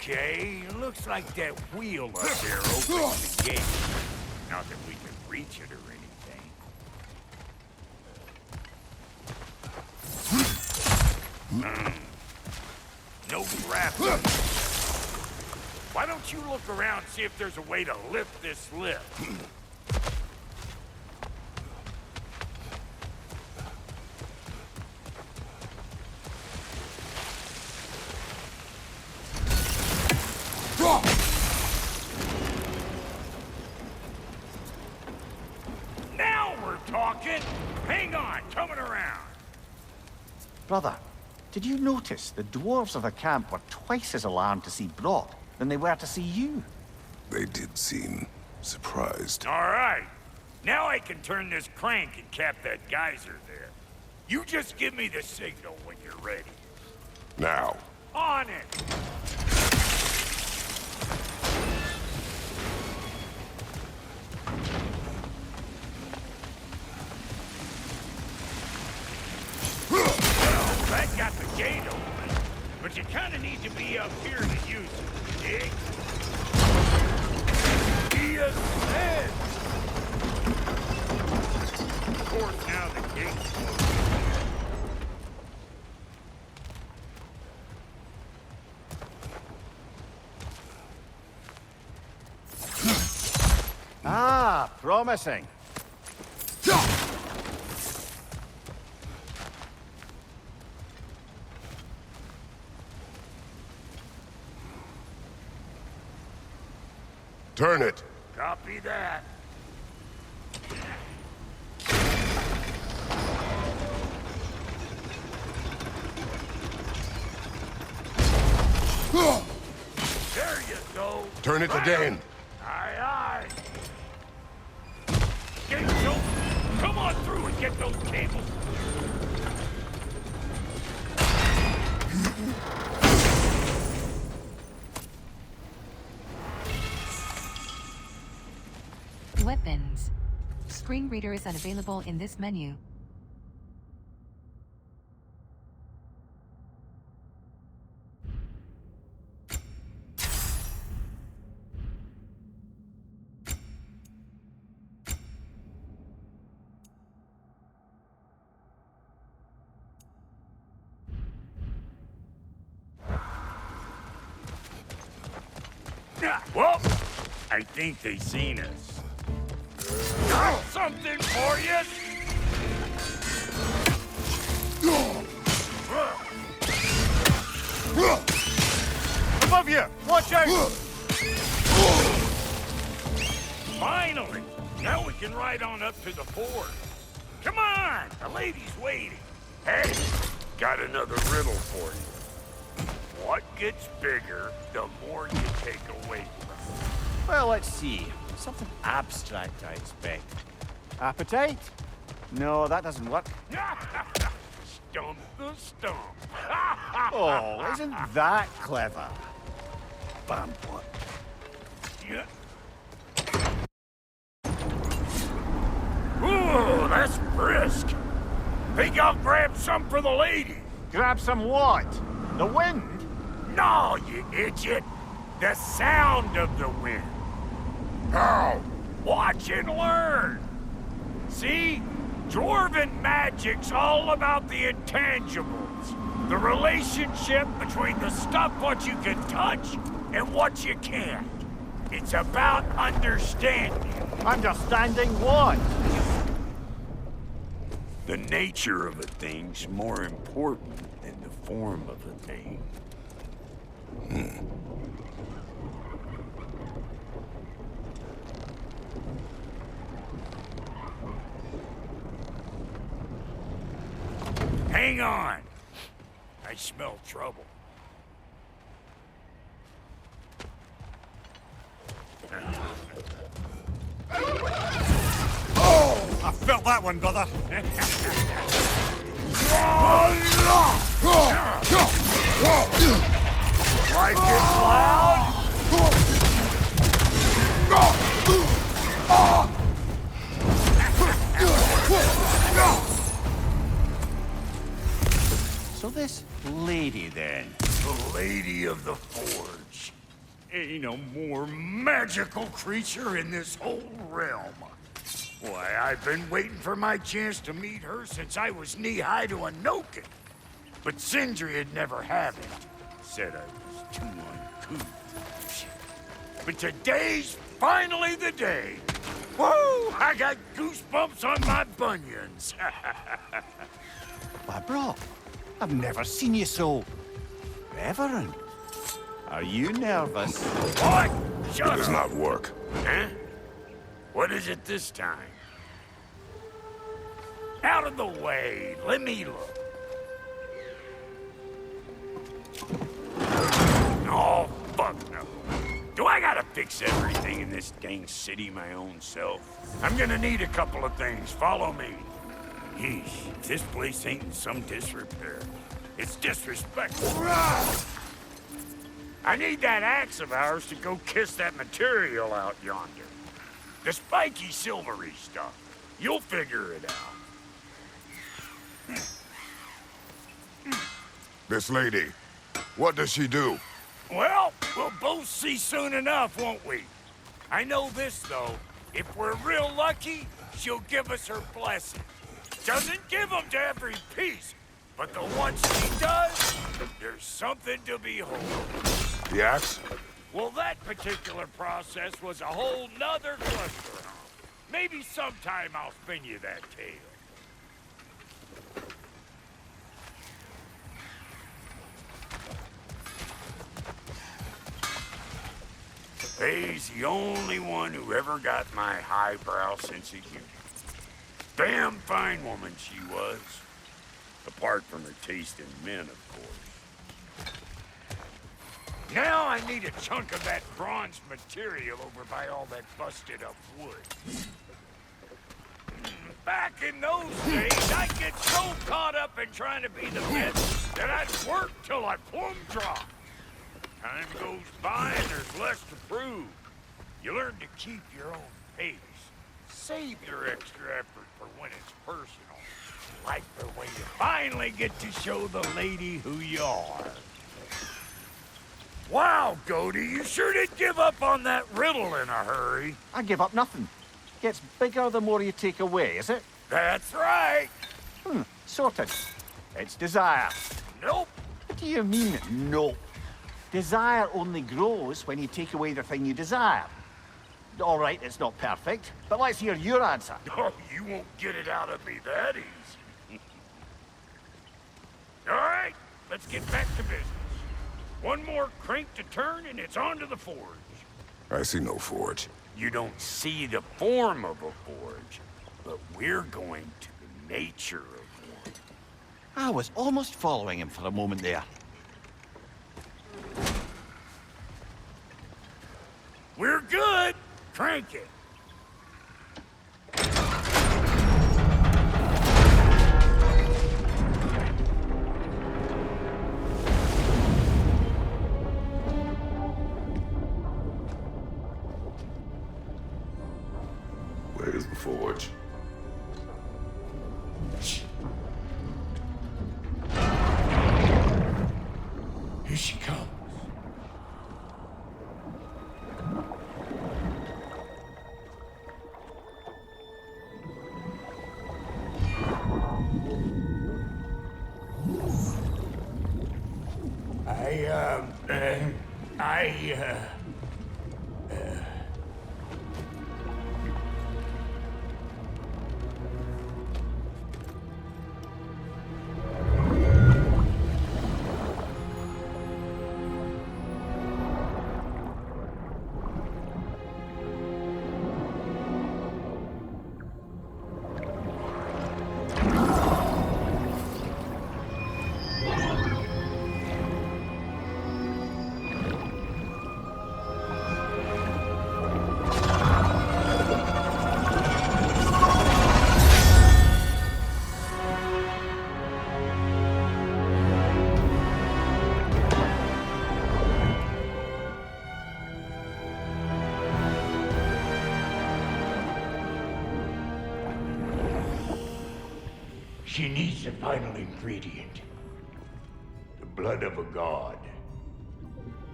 Okay, looks like that wheel up there opens the gate. Not that we can reach it or anything. No grappling. Why don't you look around, see if there's a way to lift this lift? Now we're talking! Hang on, coming around. Brother, did you notice the dwarves of the camp were twice as alarmed to see Brock than they were to see you? They did seem surprised. All right. Now I can turn this crank and cap that geyser there. You just give me the signal when you're ready. Now. On it! Well, that got the gate open, but you kind of need to be up here to use it, dig? He is dead! Of course, now the gate's closed. Ah, promising. Turn it. Copy that. There you go. Turn it again. Aye, aye. Gates open. Come on through and get those cables. Weapons. Screen reader is unavailable in this menu. Well, I think they seen us. Got something for you? Above you! Watch out! Finally! Now we can ride on up to the fort. Come on! The lady's waiting. Hey, got another riddle for you. What gets bigger, the more you take away from it? Well, let's see. Something abstract, I expect. Appetite? No, that doesn't work. Stump the stump. Oh, isn't that clever? Bam, what? Yeah. Ooh, that's brisk. Think I'll grab some for the lady. Grab some what? The wind? No, you idiot. The sound of the wind. How? Watch and learn. See? Dwarven magic's all about the intangibles. The relationship between the stuff what you can touch and what you can't. It's about understanding. Understanding what? The nature of a thing's more important than the form of a thing. Hang on. I smell trouble. Oh! I felt that one, brother. Like it loud? So this lady, then? The Lady of the Forge. ain't a more magical creature in this whole realm. Why, I've been waiting for my chance to meet her since I was knee-high to a Noken. But Sindri'd never have it. Said I was too uncouth. But today's finally the day. Woo! I got goosebumps on my bunions. Why, bro, I've never seen you so reverent. Are you nervous? What? It Shut does up. not work. Huh? What is it this time? Out of the way. Let me look. Oh, fuck no. Do I gotta fix everything in this dang city my own self? I'm gonna need a couple of things. Follow me. Yeesh, if this place ain't in some disrepair. It's disrespectful. I need that axe of ours to go kiss that material out yonder. The spiky, silvery stuff. You'll figure it out. This lady, what does she do? Well, we'll both see soon enough, won't we? I know this, though. If we're real lucky, she'll give us her blessing. Doesn't give them to every piece, but the ones she does, there's something to behold. The axe? Well, that particular process was a whole nother cluster. Maybe sometime I'll spin you that tale. Faye's the only one who ever got my highbrow sense of humor. Damn fine woman she was. Apart from her taste in men, of course. Now I need a chunk of that bronze material over by all that busted up wood. Back in those days, I'd get so caught up in trying to be the best that I'd work till I plumb drop. Time goes by and there's less to prove. You learn to keep your own pace. Save your extra effort for when it's personal. Like for when you finally get to show the lady who you are. Wow, Goaty, you sure did give up on that riddle in a hurry. I give up nothing. Gets bigger the more you take away, is it? That's right. Sorted. It's desire. Nope. What do you mean, no? Desire only grows when you take away the thing you desire. All right, it's not perfect, but let's hear your answer. Oh, you won't get it out of me that easy. All right, let's get back to business. One more crank to turn and it's on to the forge. I see no forge. You don't see the form of a forge, but we're going to the nature of one. I was almost following him for a moment there. We're good. Crank it. Where's the forge? Here she comes. She needs the final ingredient. The blood of a god.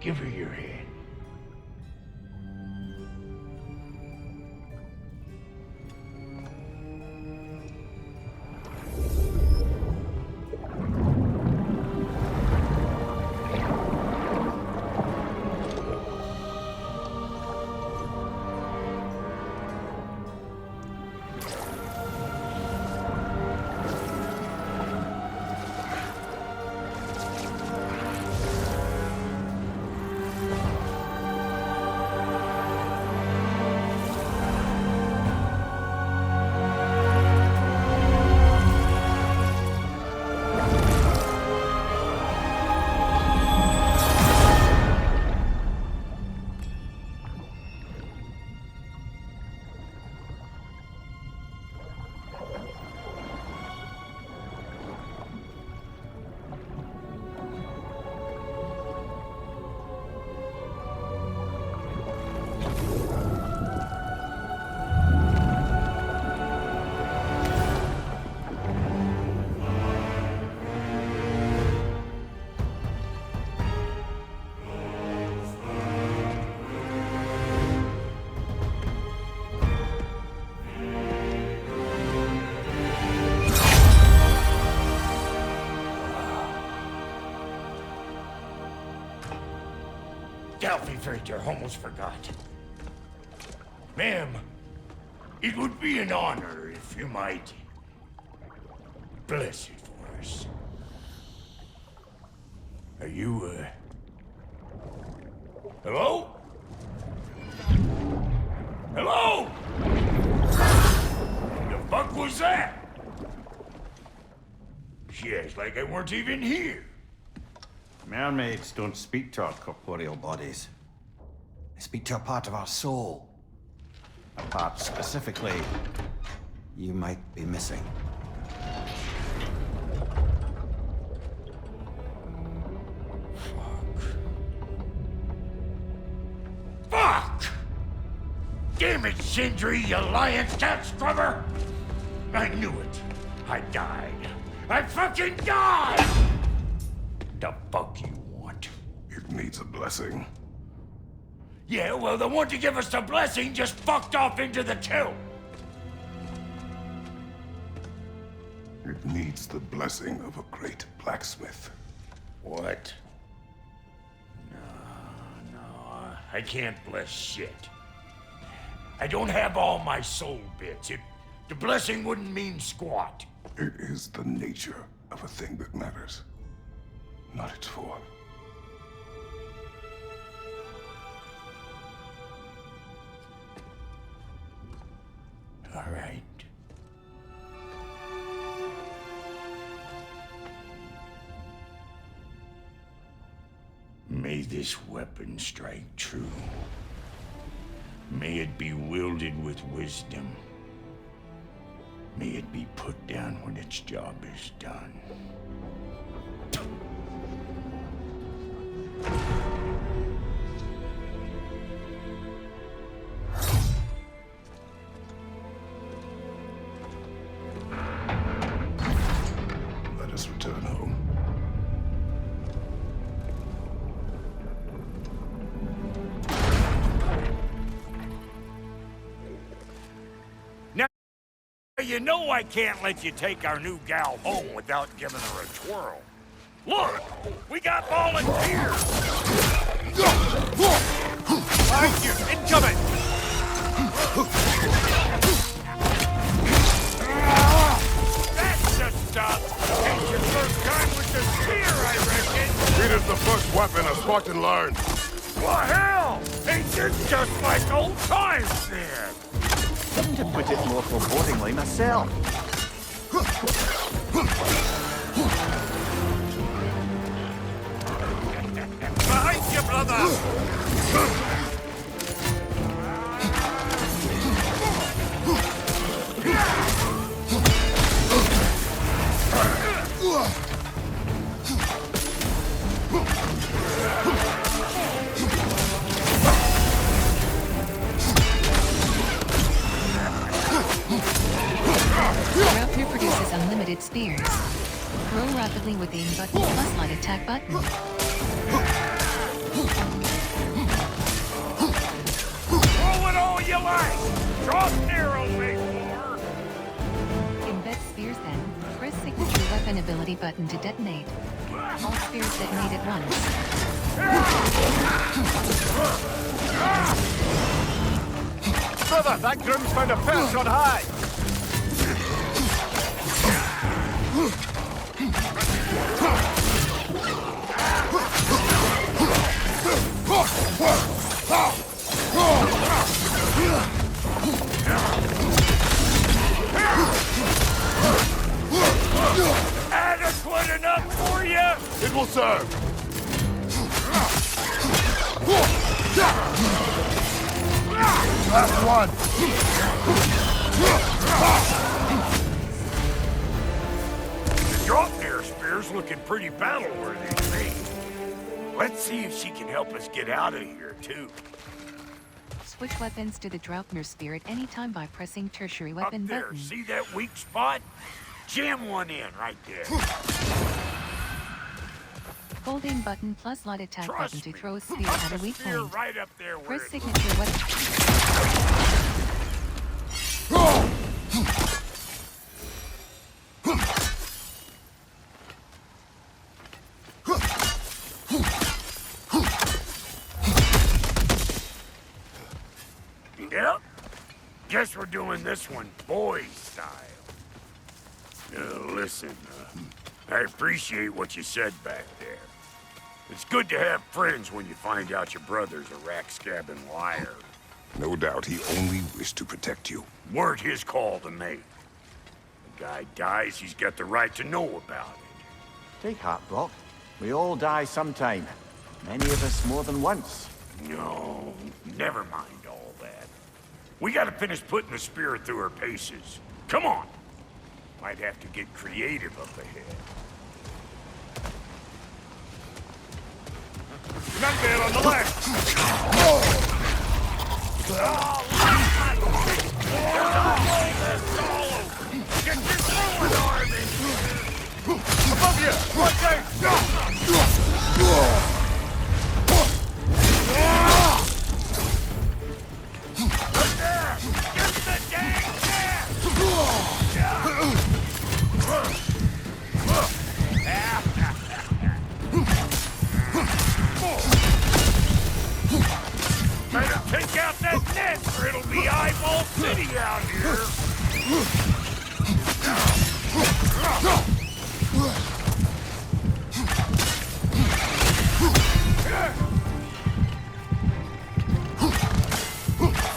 Give her your hand. Freighter, almost forgot. Ma'am, it would be an honor if you might bless it for us. Are you, hello? Hello? The fuck was that? She acts like I weren't even here. Mermaids don't speak to our corporeal bodies. They speak to a part of our soul. A part specifically you might be missing. Fuck! Damn it, Sindri, you lion cat scrubber! I knew it. I died. I fucking died! The fuck you want? It needs a blessing. Yeah, well, the one to give us the blessing just fucked off into the tomb. It needs the blessing of a great blacksmith. What? No, I can't bless shit. I don't have all my soul bits. The blessing wouldn't mean squat. It is the nature of a thing that matters, not its form. All right. May this weapon strike true. May it be wielded with wisdom. May it be put down when its job is done. Let us return home. You know I can't let you take our new gal home without giving her a twirl. Look, we got volunteers. Behind you, incoming. That's the stuff. Ain't your first time with the spear, I reckon. It is the first weapon a Spartan learned. Well, hell, ain't this just like old times then? To put it more forebodingly myself. Behind you, brother! Raptor produces unlimited spears. Throw rapidly with aim button plus light attack button. Throw it all you like! Drop arrow, Mayflower! Embed spears then. Press signature weapon ability button to detonate. All spears detonate at once. Brother, that groom's found a perch on high. Adequate enough for you? It will serve. Last one. The Draupnir spear's looking pretty battle-worthy to me. Let's see if she can help us get out of here, too. Switch weapons to the Draupnir spear at any time by pressing tertiary Up weapon there, button. see that weak spot? Jam one in right there. Hold aim button plus light attack button Trust to me. throw a spear at a weak Spear point. right up there where Press it... signature weapon. Guess we're doing this one boy style. Listen, I appreciate what you said back there. It's good to have friends when you find out your brother's a rack-scabbing liar. No doubt he only wished to protect you. Weren't his call to make. The guy dies, he's got the right to know about it. Take heart, Brock. We all die sometime. Many of us more than once. No, never mind all that. We gotta finish putting the spirit through her paces. Come on! Might have to get creative up ahead. None there on the left! Get your throwing arm in here! Above you! Watch out! Get the dang cat! Better take out that net or it'll be eyeball city out here!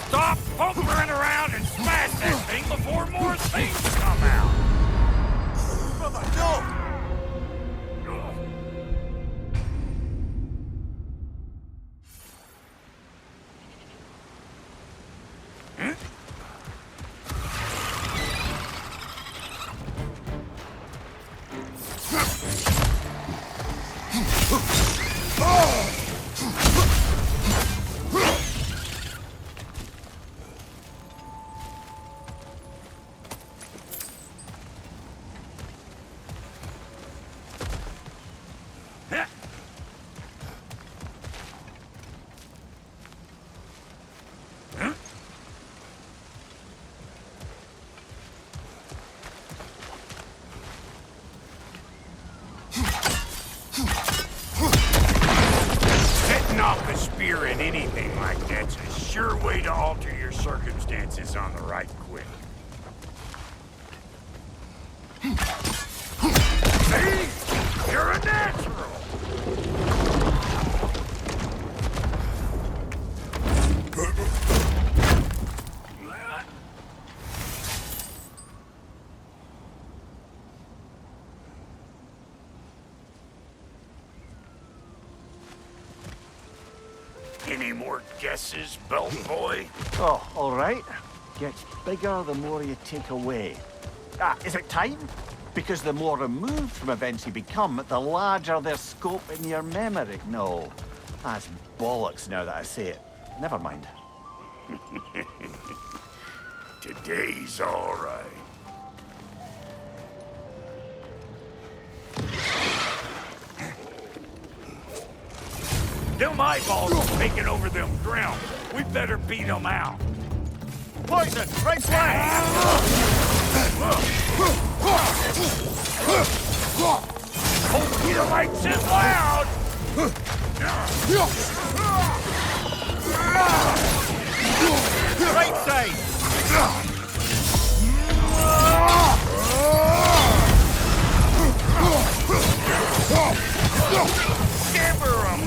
Stop pumpering around and smash that thing before more things come out! Brother, no! Off the spear in anything like that's a sure way to alter your circumstances on the right quick. See? You're a natural! Any more guesses, belt boy? Oh, all right. Gets bigger the more you take away. Ah, is it time? Because the more removed from events you become, the larger their scope in your memory. No, that's bollocks now that I say it. Never mind. Today's all right. Them eyeballs are taking over them grounds. We better beat them out. Poison! Right flank! Hope you likes it loud! Right side! Skimmer 'em!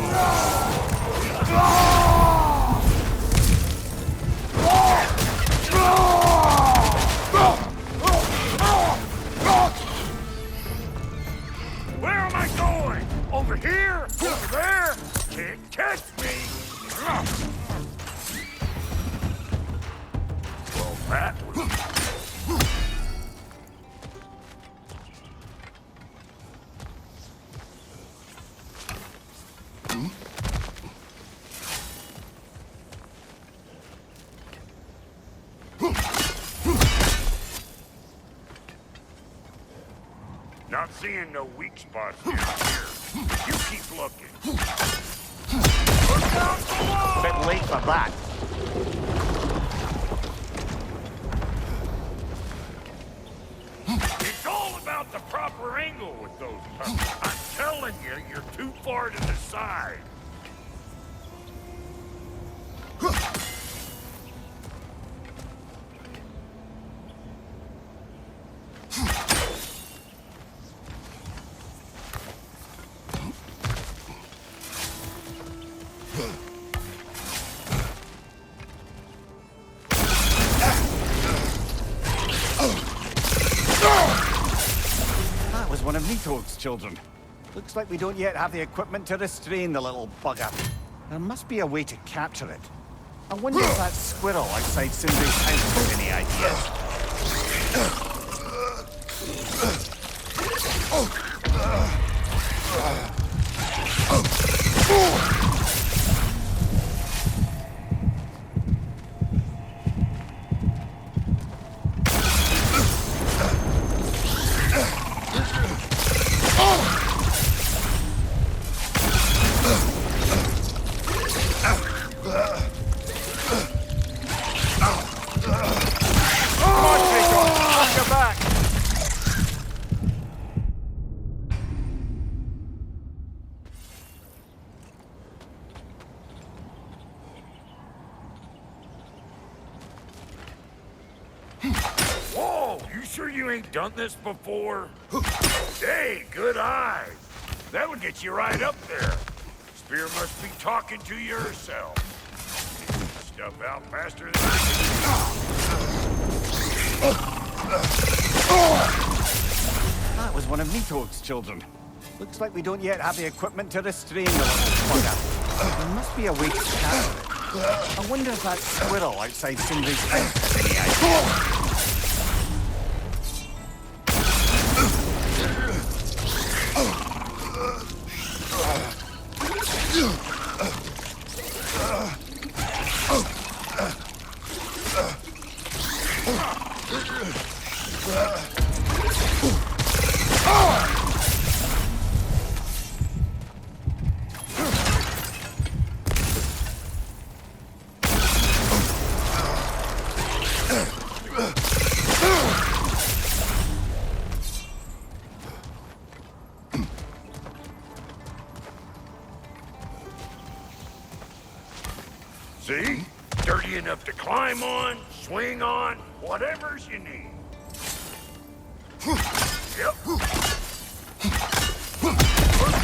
Where am I going? Over here? Over there? Can't catch me! Well, that was... Not seeing no weak spots down here. You keep looking. Look out below! Bit late for that. It's all about the proper angle with those puppets. I'm telling you, you're too far to the side. Toad's children. Looks like we don't yet have the equipment to restrain the little bugger. There must be a way to capture it. I wonder if that squirrel outside Cindery's house has any ideas. Whoa, you sure you ain't done this before? Hey, good eye. That would get you right up there. Spear must be talking to yourself. Stuff out faster than I can. That was one of Toad's children. Looks like we don't yet have the equipment to restrain the little bugger. There must be a way to capture it. I wonder if that squirrel outside Cindery's house has any ideas. See? Dirty enough to climb on, swing on, whatever's you need. Yep. Look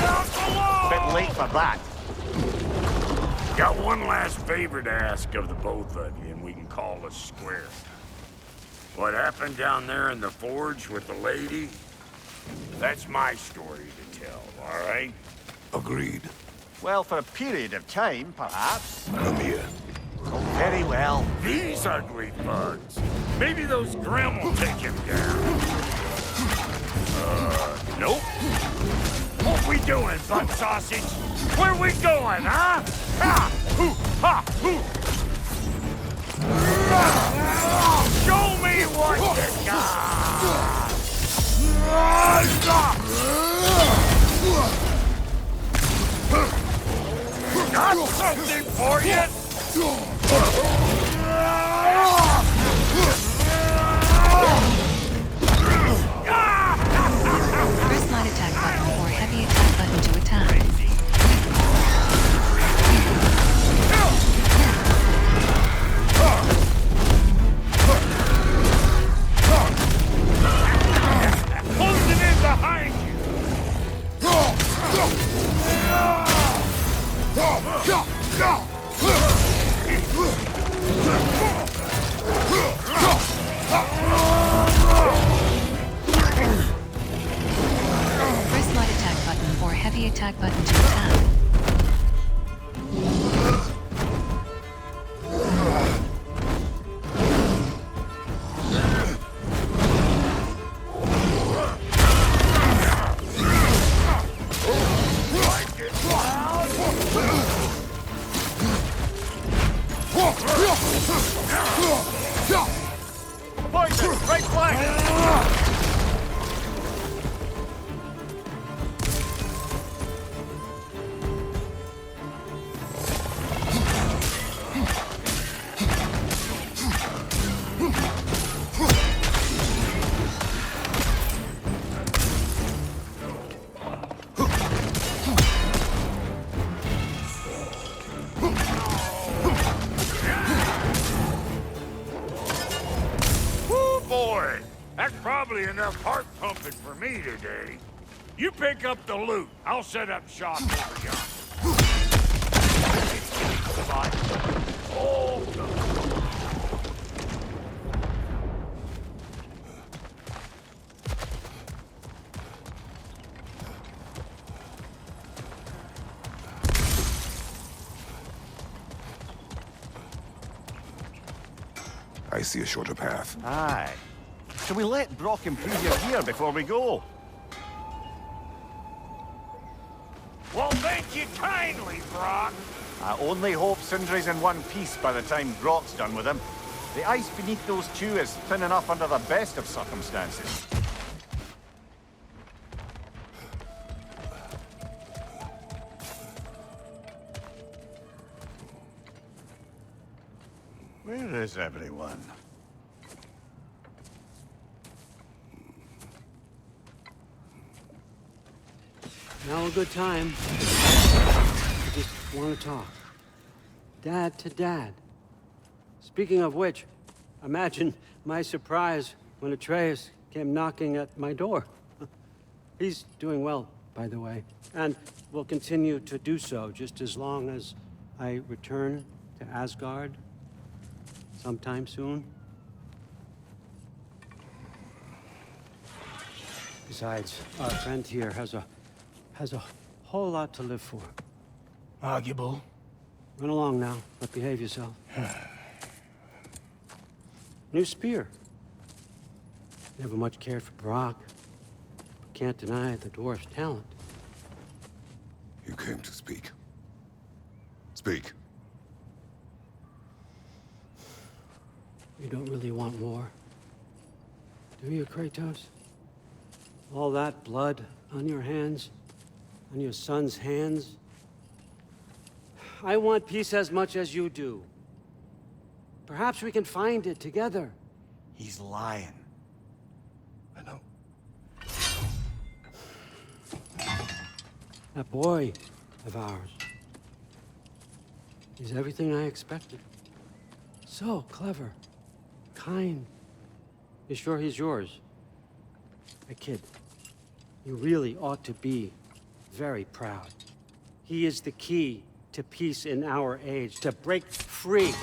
out below! Bit late for that. Got one last favor to ask of the both of you, and we can call us square. What happened down there in the forge with the lady? That's my story to tell, all right? Agreed. Well, for a period of time, perhaps. Come here. Oh, very well. These ugly bugs. Maybe those Grimm will take him down. Nope. What we doing, butt sausage? Where we going, huh? Ha! Hoo! Ha! Hoo! Show me what you got! Got something for you! Press light attack button or heavy attack button to attack. Closing in behind you! Press light attack button or heavy attack button to attack. Poison! Right flank! Woo, boy! That's probably enough heart pumping for me today. You pick up the loot. I'll set up shop over yonder. Oh, I see a shorter path. Aye. Shall we let Brock improve your gear before we go? Well, thank you kindly, Brock. I only hope Sindri's in one piece by the time Brock's done with him. The ice beneath those two is thin enough under the best of circumstances. Where is everyone? Now a good time. I just want to talk. Dad to Dad. Speaking of which, imagine my surprise when Atreus came knocking at my door. He's doing well, by the way, and will continue to do so just as long as I return to Asgard sometime soon. Besides, our friend here has a whole lot to live for. Arguable. Run along now, but behave yourself. New spear. Never much cared for Brock, but can't deny the dwarf's talent. You came to speak. Speak. You don't really want war, do you, Kratos? All that blood on your hands, on your son's hands? I want peace as much as you do. Perhaps we can find it together. He's lying. I know. That boy of ours. He's everything I expected. So clever, kind. You sure he's yours? A kid. You really ought to be very proud. He is the key to peace in our age, to break free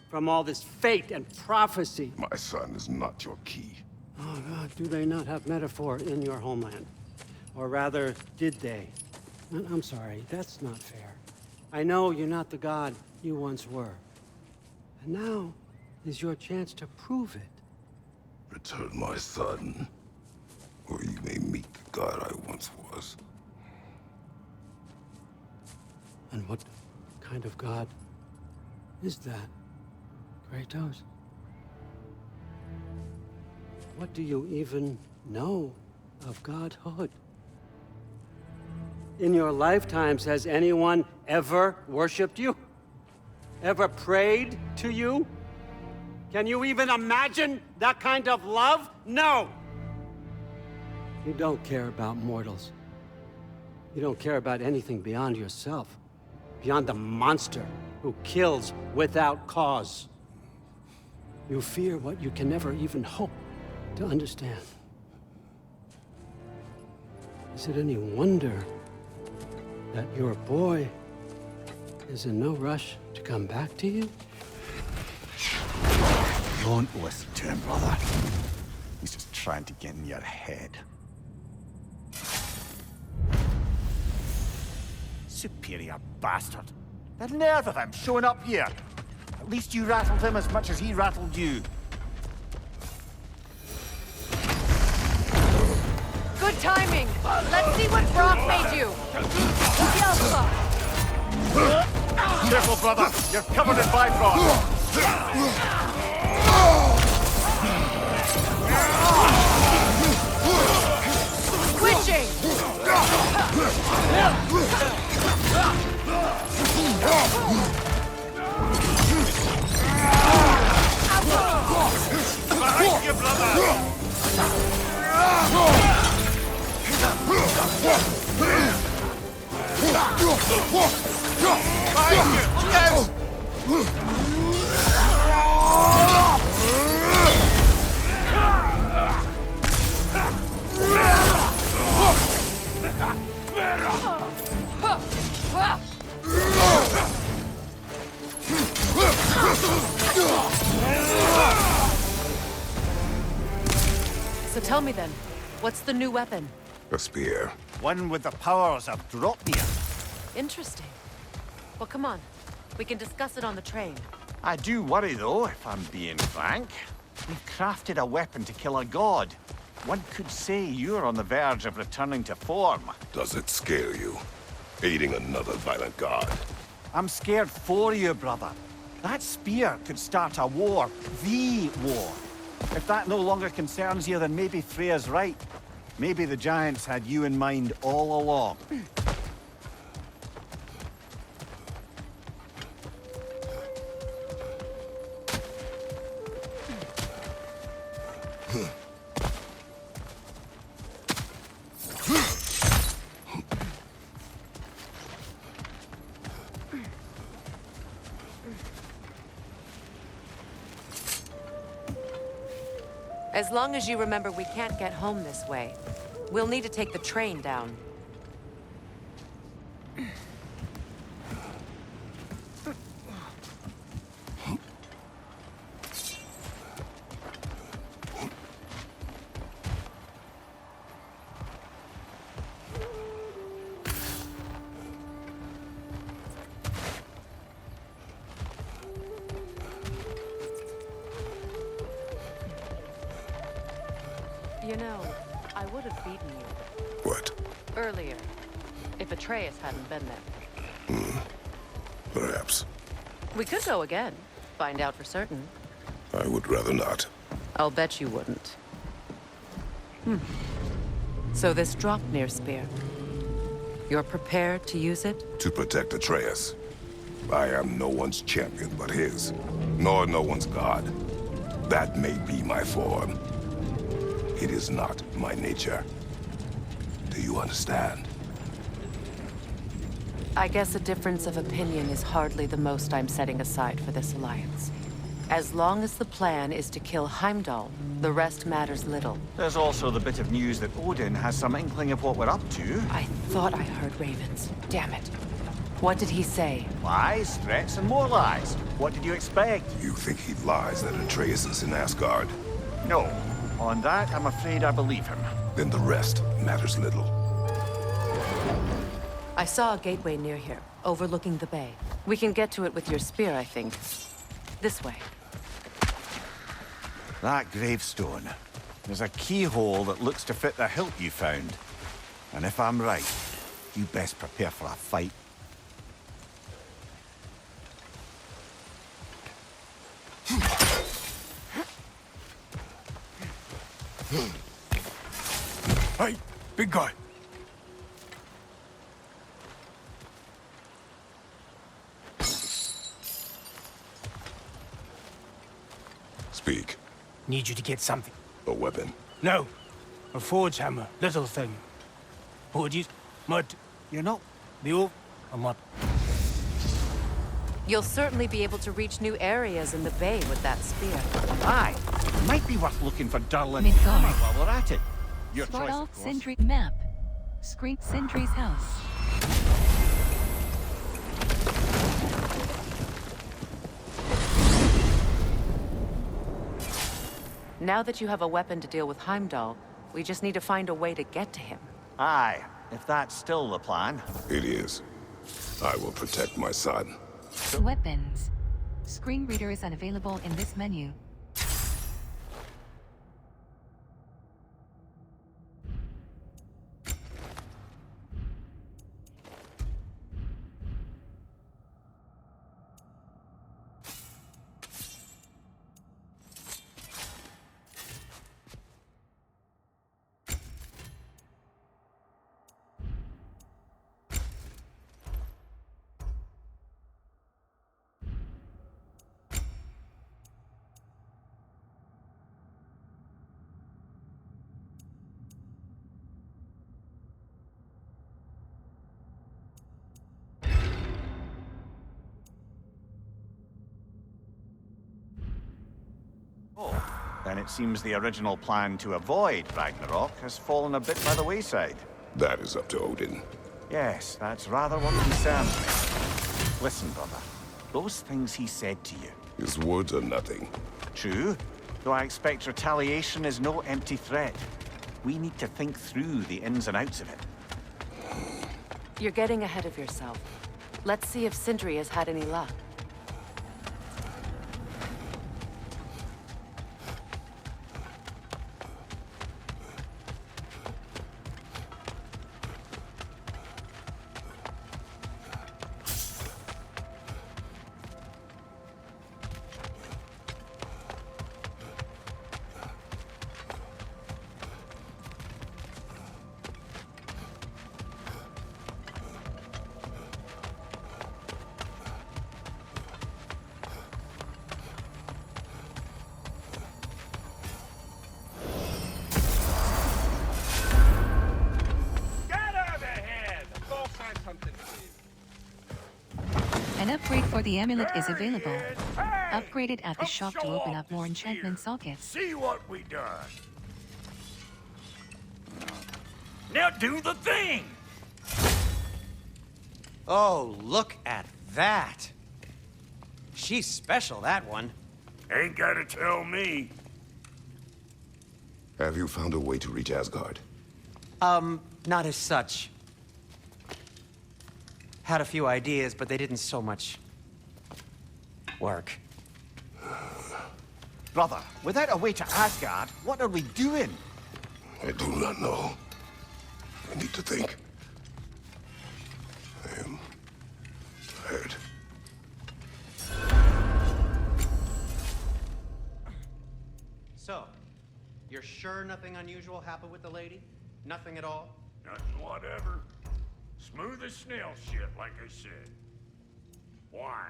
from all this fate and prophecy. My son is not your key. Oh, God, do they not have metaphor in your homeland? Or rather, did they? I'm sorry, that's not fair. I know you're not the god you once were. And now is your chance to prove it. Return my son, or you may meet the god I once was. And what kind of god is that, Kratos? What do you even know of godhood? In your lifetimes, has anyone ever worshipped you? Ever prayed to you? Can you even imagine that kind of love? No! You don't care about mortals. You don't care about anything beyond yourself. Beyond the monster who kills without cause. You fear what you can never even hope to understand. Is it any wonder that your boy is in no rush to come back to you? Don't listen to him, brother. He's just trying to get in your head. Superior bastard. The nerve of him showing up here. At least you rattled him as much as he rattled you. Good timing. Let's see what Brock made you. Careful, brother. You're covered in Bifrost. Switching. Behind you, brother! So tell me then, what's the new weapon? A spear. One with the powers of Dropnir. Interesting. Well, come on. We can discuss it on the train. I do worry, though, if I'm being frank. We've crafted a weapon to kill a god. One could say you're on the verge of returning to form. Does it scare you? Aiding another violent god? I'm scared for you, brother. That spear could start a war. The war. If that no longer concerns you, then maybe Freya's right. Maybe the Giants had you in mind all along. As long as you remember we can't get home this way. We'll need to take the train down. You know, I would have beaten you. What? Earlier. If Atreus hadn't been there. Perhaps. We could go again. Find out for certain. I would rather not. I'll bet you wouldn't. So this Draupnir spear. You're prepared to use it? To protect Atreus. I am no one's champion but his. Nor no one's god. That may be my form. It is not my nature. Do you understand? I guess a difference of opinion is hardly the most I'm setting aside for this alliance. As long as the plan is to kill Heimdall, the rest matters little. There's also the bit of news that Odin has some inkling of what we're up to. I thought I heard ravens. Damn it. What did he say? Lies, threats, and more lies. What did you expect? You think he lies that Atreus is in Asgard? No. On that, I'm afraid I believe him. Then the rest matters little. I saw a gateway near here, overlooking the bay. We can get to it with your spear, I think. This way. That gravestone. There's a keyhole that looks to fit the hilt you found. And if I'm right, you best prepare for a fight. Hey, big guy. Speak. Need you to get something. A weapon. No. A forge hammer. Little thing. Forges. Mud. You're not... The all. A mud. You'll certainly be able to reach new areas in the bay with that spear. Aye. Might be worth looking for Durlin Midgard. Hammer while we're at it. Your choice, Start of off course. Sindri map. Screen Sindri's house. Now that you have a weapon to deal with Heimdall, we just need to find a way to get to him. Aye, if that's still the plan. It is. I will protect my son. Weapons. Screen reader is unavailable in this menu. Then it seems the original plan to avoid Ragnarok has fallen a bit by the wayside. That is up to Odin. Yes, that's rather what concerns me. Listen, brother. Those things he said to you. His words are nothing. True, though I expect retaliation is no empty threat. We need to think through the ins and outs of it. You're getting ahead of yourself. Let's see if Sindri has had any luck. An upgrade for the amulet is available. Hey! Upgrade it at the Come shop to show open off up more this enchantment gear. sockets. See what we done. Now do the thing! Oh, look at that. She's special, that one. Ain't gotta tell me. Have you found a way to reach Asgard? Not as such. Had a few ideas, but they didn't so much work. Brother, without a way to Asgard, what are we doing? I do not know. I need to think. I am tired. So, you're sure nothing unusual happened with the lady? Nothing at all? Nothing whatever. Smooth as snail shit, like I said. Why?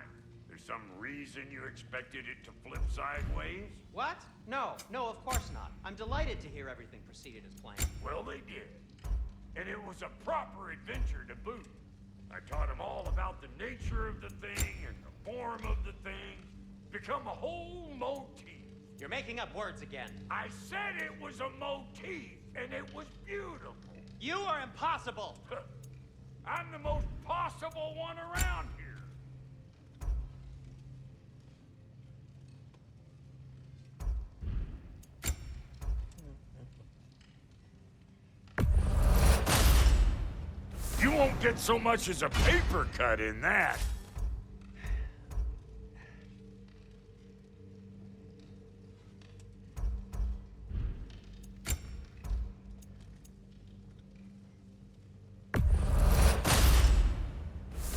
There's some reason you expected it to flip sideways? What? No, of course not. I'm delighted to hear everything proceeded as planned. Well, they did. And it was a proper adventure to boot. I taught them all about the nature of the thing and the form of the thing. Become a whole motif. You're making up words again. I said it was a motif, and it was beautiful. You are impossible! I'm the most possible one around here. You won't get so much as a paper cut in that.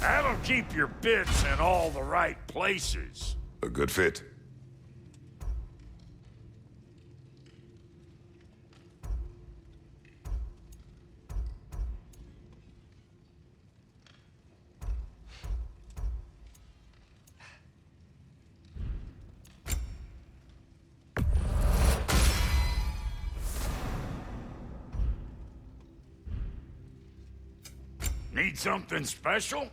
That'll keep your bits in all the right places. A good fit. Need something special?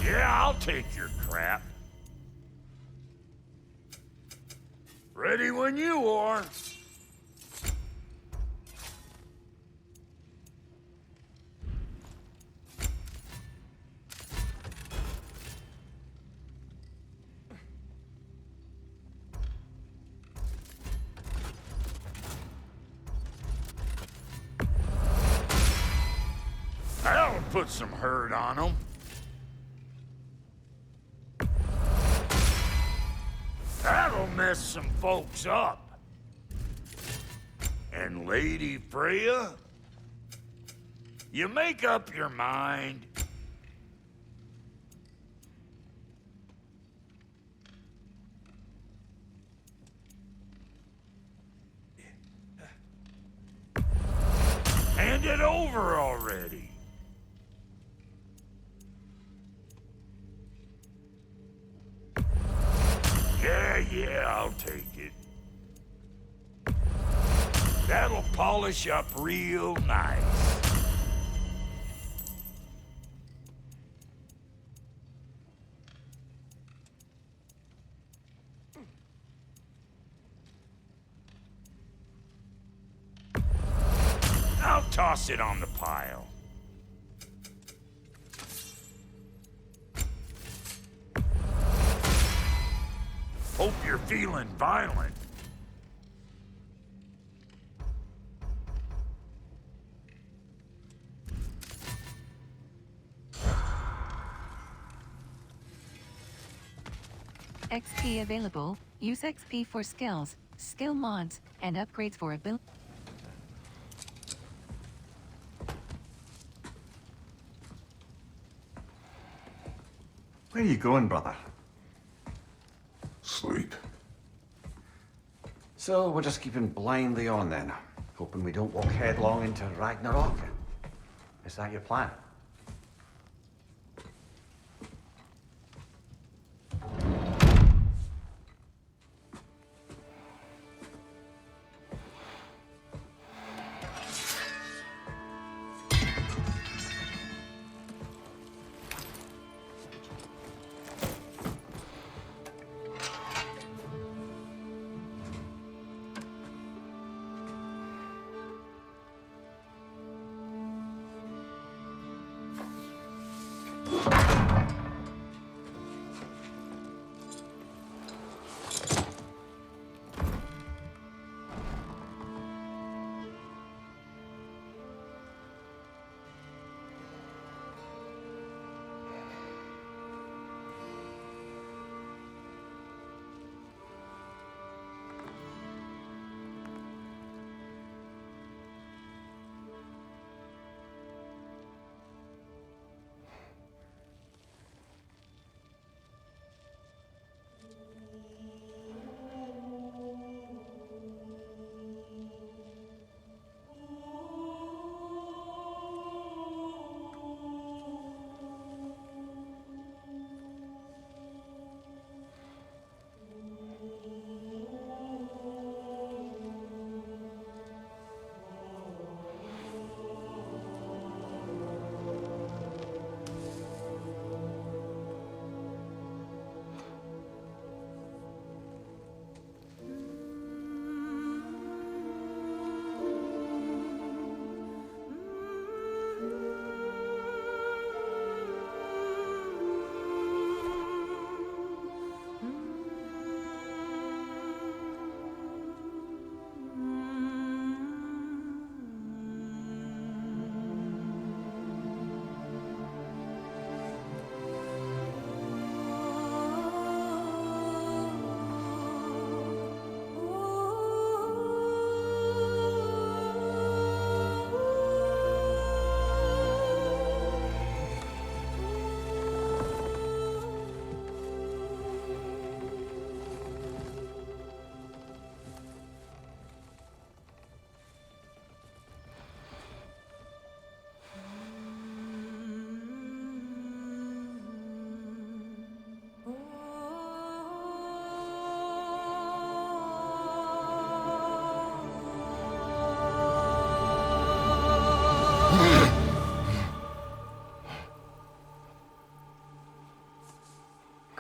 Yeah, I'll take your crap. Ready when you are. That'll put some hurt on them. That'll mess some folks up. And Lady Freya, you make up your mind. Hand it over already. Yeah, I'll take it. That'll polish up real nice. I'll toss it on the pile. Hope you're feeling violent. XP available. Use XP for skills, skill mods, and upgrades for ability. Where are you going, brother? Sleep. So we're just keeping blindly on then, hoping we don't walk headlong into Ragnarok. Is that your plan?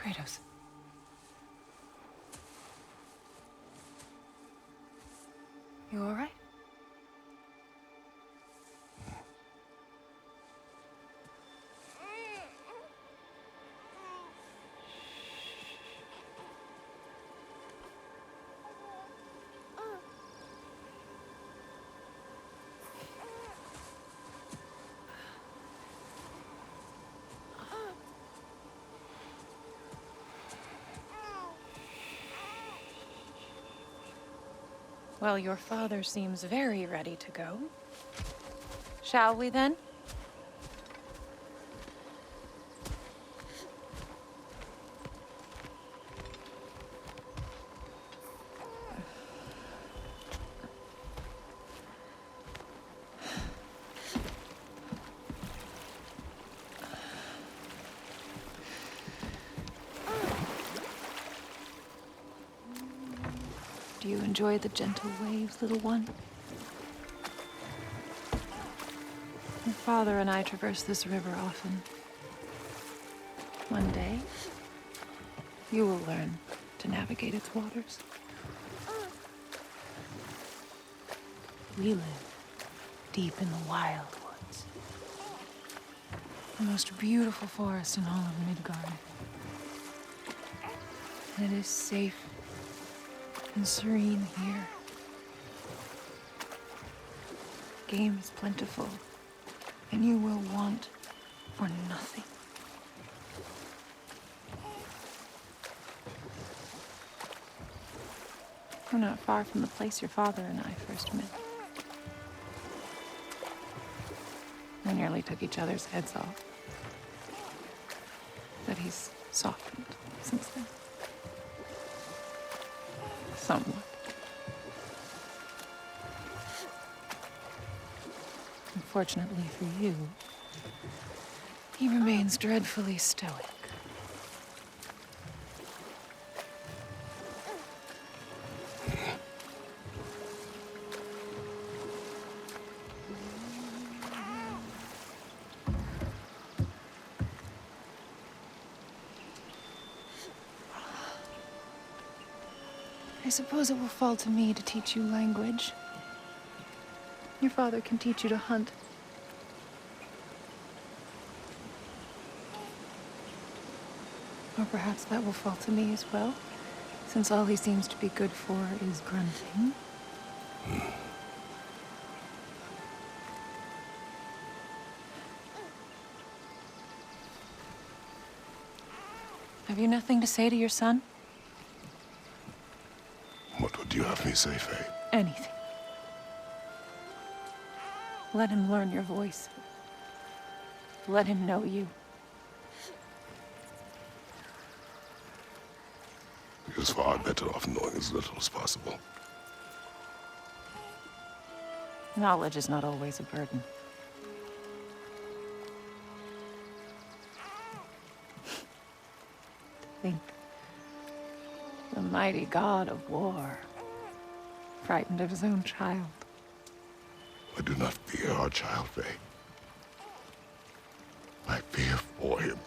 Kratos. You all right? Well, your father seems very ready to go. Shall we then? Do you enjoy the gentle waves, little one? Your father and I traverse this river often. One day, you will learn to navigate its waters. We live deep in the wild woods. The most beautiful forest in all of Midgard. And it is safe and serene here. Game is plentiful, and you will want for nothing. We're not far from the place your father and I first met. We nearly took each other's heads off. But he's softened since then. Somewhat. Unfortunately for you, he remains dreadfully stoic. I suppose it will fall to me to teach you language. Your father can teach you to hunt. Or perhaps that will fall to me as well, since all he seems to be good for is grunting. Have you nothing to say to your son? What would you have me say, Faye? Anything. Let him learn your voice. Let him know you. He is far better off knowing as little as possible. Knowledge is not always a burden. Think. The mighty god of war, frightened of his own child. I do not fear our child, Faye. I fear for him.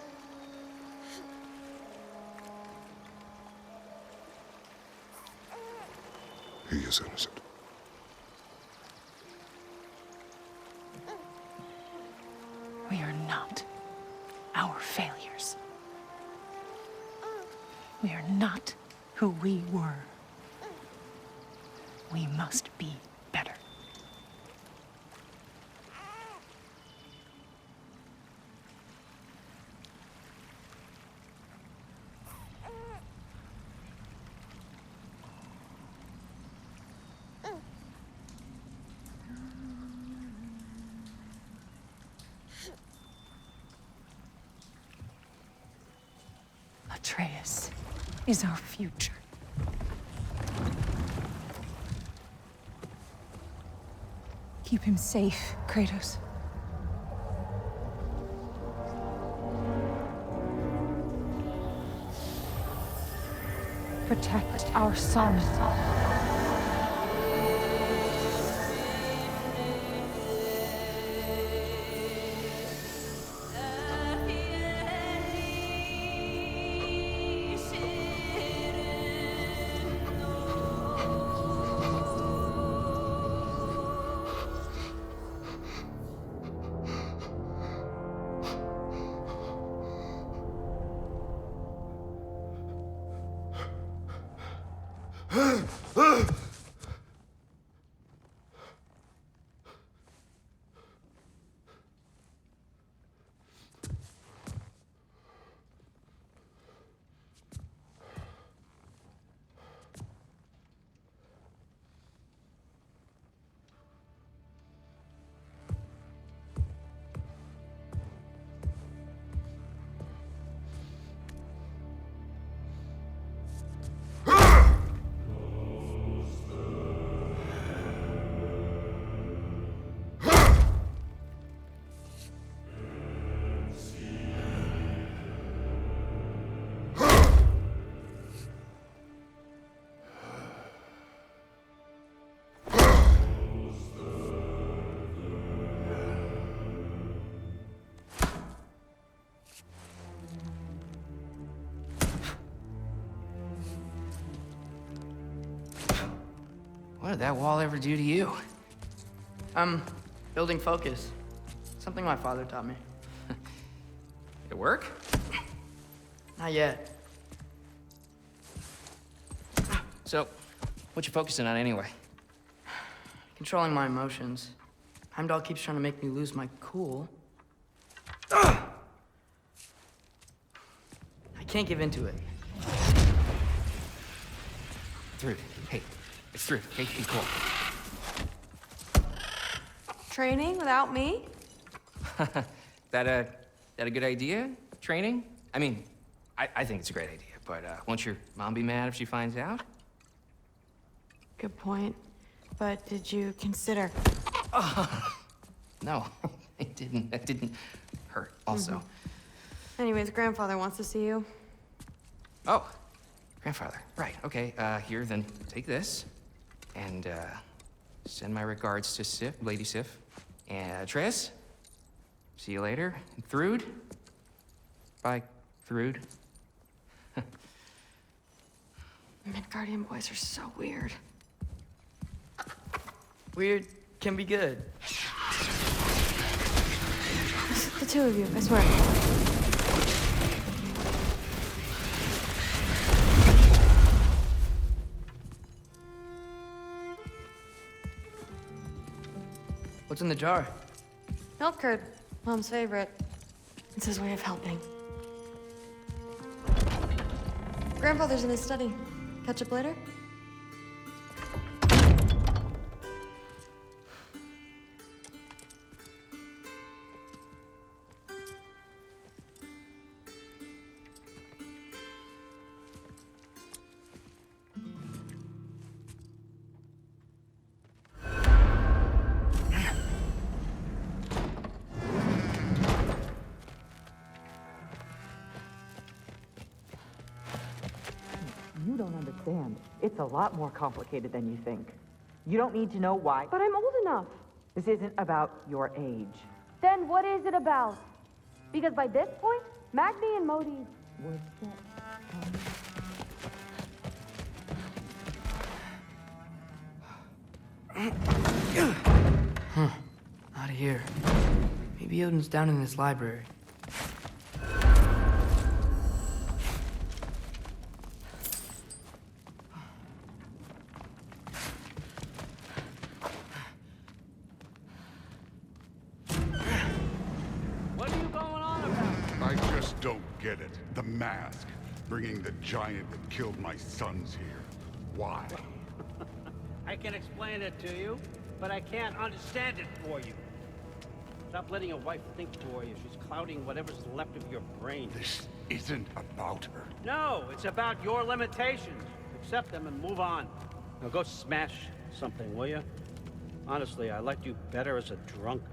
He is innocent. We are not our failures. We are not who we were. We must be better. Atreus is our future. Keep him safe, Kratos. Protect our son. What did that wall ever do to you? Building focus. Something my father taught me. It work? Not yet. So, what you focusing on anyway? Controlling my emotions. Heimdall keeps trying to make me lose my cool. I can't give in to it. Through. Hey, It's through. Okay, be cool. Training without me? That a good idea? Training? I mean, I think it's a great idea, but won't your mom be mad if she finds out? Good point. But did you consider... No, it didn't. That didn't hurt, also. Anyways, grandfather wants to see you. Oh, grandfather. Right, okay. Here, then take this. And, send my regards to Sif, Lady Sif. And, Triss? See you later. And Thrude? Bye, Thrude. Midgardian boys are so weird. Weird can be good. The two of you, I swear. What's in the jar? Milk curd, Mom's favorite. It's his way of helping. Grandfather's in his study. Catch up later? You don't understand. It's a lot more complicated than you think. You don't need to know why. But I'm old enough. This isn't about your age. Then what is it about? Because by this point, Magni and Modi were Huh. Not here. Maybe Odin's down in this library. What are you going on about? I just don't get it. The mask. Bringing the giant that killed my sons here. Why? I can explain it to you, but I can't understand it for you. Stop letting your wife think for you. She's clouding whatever's left of your brain. This isn't about her. No, it's about your limitations. Accept them and move on. Now go smash something, will you? Honestly, I liked you better as a drunk.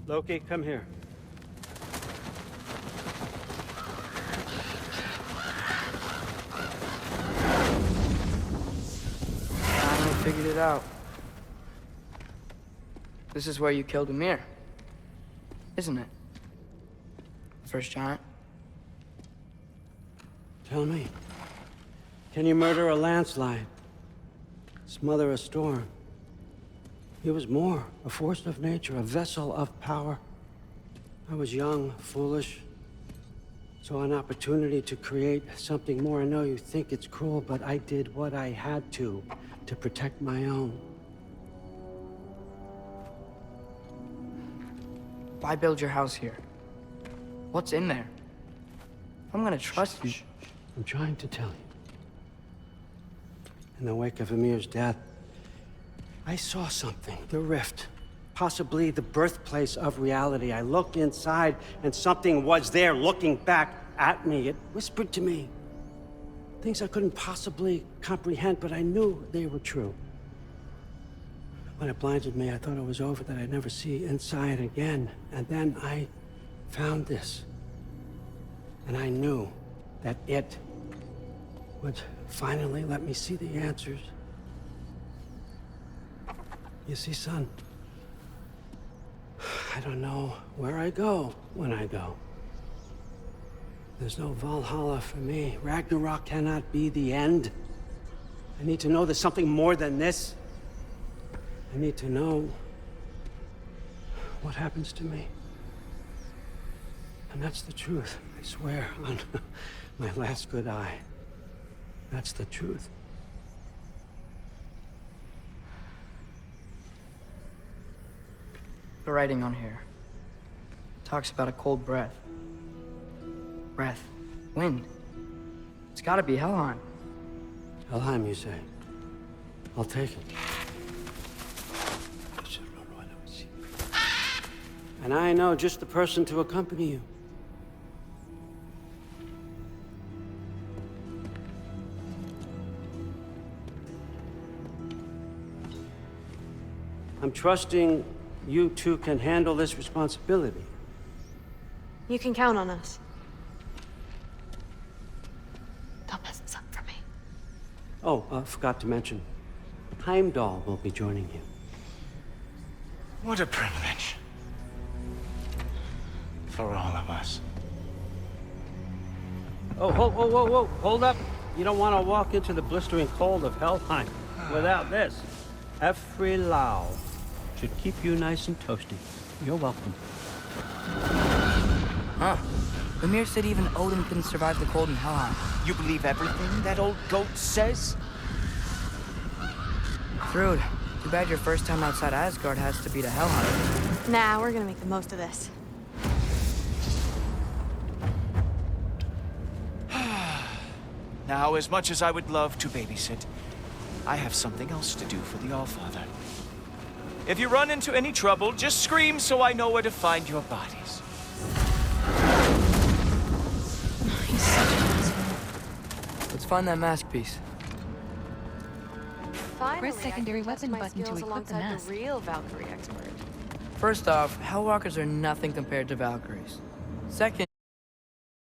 Loki, come here. I figured it out. This is where you killed Ymir, isn't it? First giant. Tell me, can you murder a landslide? Smother a storm? He was more, a force of nature, a vessel of power. I was young, foolish, saw an opportunity to create something more. I know you think it's cruel, but I did what I had to protect my own. Why build your house here? What's in there? I'm gonna trust you. I'm trying to tell you. In the wake of Ymir's death, I saw something. The rift. Possibly the birthplace of reality. I looked inside, and something was there looking back at me. It whispered to me things I couldn't possibly comprehend, but I knew they were true. When it blinded me, I thought it was over, that I'd never see inside again. And then I found this. And I knew that it would finally let me see the answers. You see, son, I don't know where I go when I go. There's no Valhalla for me. Ragnarok cannot be the end. I need to know there's something more than this. I need to know what happens to me. And that's the truth, I swear, on my last good eye. That's the truth. The writing on here talks about a cold breath. Breath. Wind. It's gotta be Helheim. Helheim, you say? I'll take it. And I know just the person to accompany you. I'm trusting you two can handle this responsibility. You can count on us. Don't mess this up for me. Oh, forgot to mention, Heimdall will be joining you. What a privilege. For all of us. Oh, whoa, hold up. You don't want to walk into the blistering cold of Helheim without this. Every Lao should keep you nice and toasty. You're welcome. Huh. Ymir said even Odin couldn't survive the cold in Helheim. You believe everything that old goat says? Thrud, too bad your first time outside Asgard has to be to Helheim. Nah, we're gonna make the most of this. Now, as much as I would love to babysit, I have something else to do for the Allfather. If you run into any trouble, just scream so I know where to find your bodies. He's such an asshole. Let's find that mask piece. Finally, Press secondary weapon button to equip the mask. The real Valkyrie expert. First off, Hellwalkers are nothing compared to Valkyries. Second,